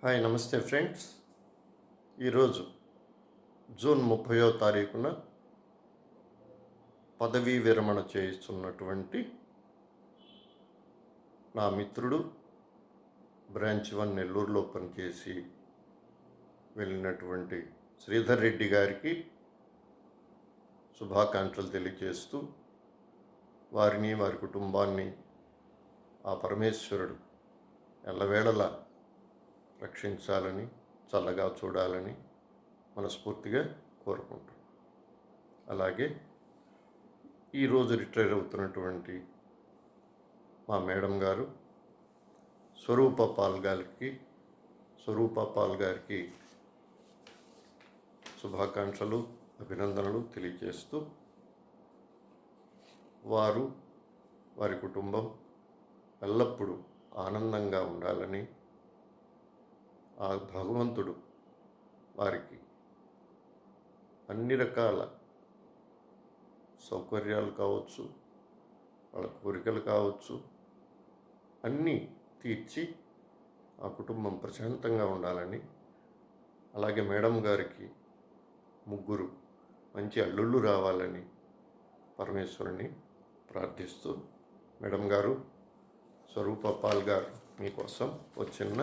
Hi నమస్తే friends. ఈరోజు June 30వ తారీఖున పదవీ విరమణ చేస్తున్నటువంటి నా మిత్రుడు బ్రాంచ్ 1 నెల్లూరులో పనిచేసి వెళ్ళినటువంటి శ్రీధర్ రెడ్డి గారికి శుభాకాంక్షలు తెలియజేస్తూ వారిని వారి కుటుంబాన్ని ఆ పరమేశ్వరుడు ఎల్లవేళలా రక్షించాలని, చల్లగా చూడాలని మనస్ఫూర్తిగా కోరుకుంటాం. అలాగే ఈరోజు రిటైర్ అవుతున్నటువంటి మా మేడం గారు స్వరూప పాల్ గారికి శుభాకాంక్షలు, అభినందనలు తెలియజేస్తూ వారు, వారి కుటుంబం ఎల్లప్పుడూ ఆనందంగా ఉండాలని ఆ భగవంతుడు వారికి అన్ని రకాల సౌకర్యాలు కావచ్చు, వాళ్ళ కోరికలు కావచ్చు, అన్నీ తీర్చి ఆ కుటుంబం ప్రశాంతంగా ఉండాలని, అలాగే మేడం గారికి 3 మంచి అల్లుళ్ళు రావాలని పరమేశ్వరుని ప్రార్థిస్తూ, మేడం గారు, స్వరూప పాల్ గారు మీకోసం ఒక చిన్న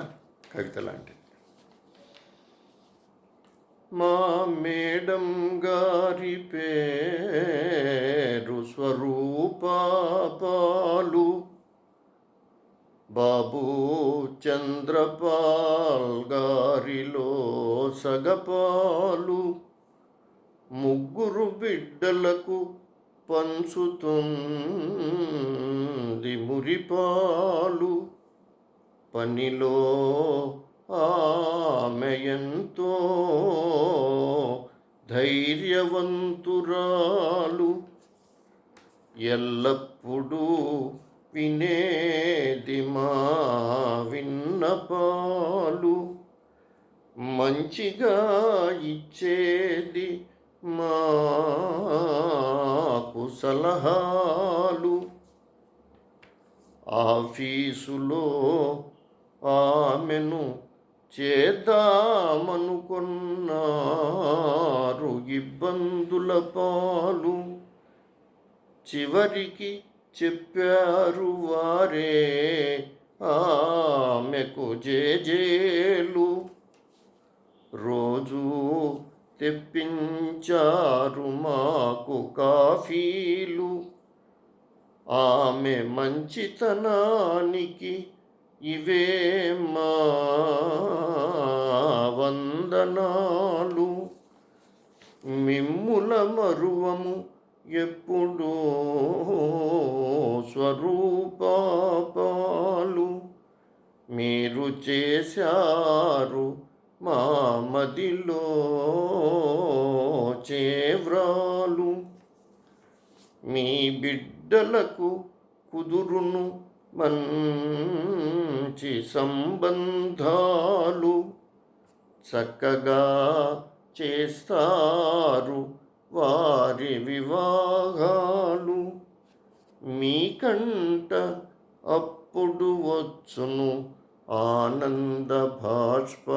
కవిత లాంటిది. మా మేడం గారి పేరు స్వరూప పాలు, బాబు చంద్రపాల్ గారిలో సగపాలు, 3 బిడ్డలకు పంచుతుంది మురిపాలు, పనిలో ఆమె ఎంతో ధైర్యవంతురాలు, ఎల్లప్పుడూ వినేది మా విన్నపాలు, మంచిగా ఇచ్చేది మాకు సలహాలు, ఆఫీసులో ఆమెను చేద్దామనుకున్నారు ఇబ్బందుల పాలు, చివరికి చెప్పారు వారే ఆమెకు జేజేలు, రోజు తెప్పించారు మాకు కాఫీలు, ఆమె మంచితనానికి ఇవే మా వందనాలు, మిమ్ముల మరువము ఎప్పుడూ స్వరూప పాలు, మీరు చేశారు మా మదిలో చేవ్రాలు, మీ బిడ్డలకు కుదురును మంచి సంబంధాలు, చక్కగా చేస్తారు వారి వివాహాలు, మీకంట అప్పుడు వచ్చును ఆనంద బాష్పాలు.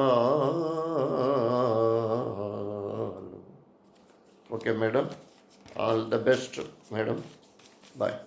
Okay madam, all the best madam, bye.